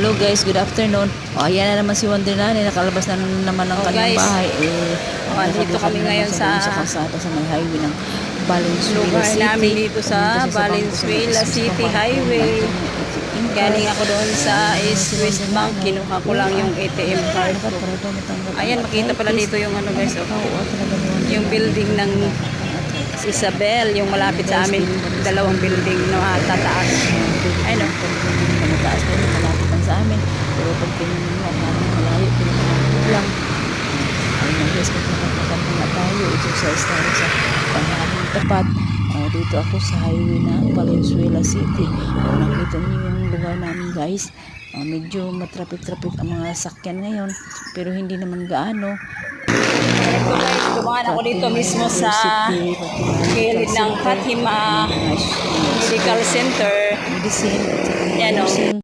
Hello guys, good afternoon. O, ayan na naman si Wonder Nanay, nakalabas na naman ng kanyang guys. bahay. Dito kami ngayon sa kalsada sa may highway ng Valenzuela lugar City. namin dito sa Valenzuela City Highway. Galing ako doon sa East West Bank, kinuha ko lang yung ATM card ko. Ayan, makita pala dito yung ano guys, yung building ng Isabel, yung malapit sa amin, dalawang building no, tataas. Ayun o. Mataas na yun, malapit lang sa amin. Pero pag pinunod mo, parang malayo, pinunod lang. Ayun guys, magpapakanta nga tayo. Exercise tayo sa panghaling tapat. Dito ako sa highway ng Valenzuela City. Nakita niyo yung lugar namin guys. Medyo matrapik-trapik ang mga sakyan ngayon. Pero hindi naman gaano. Dumaan ako dito mismo sa gilid ng Fatima Medical Center. Medicine. Yan o.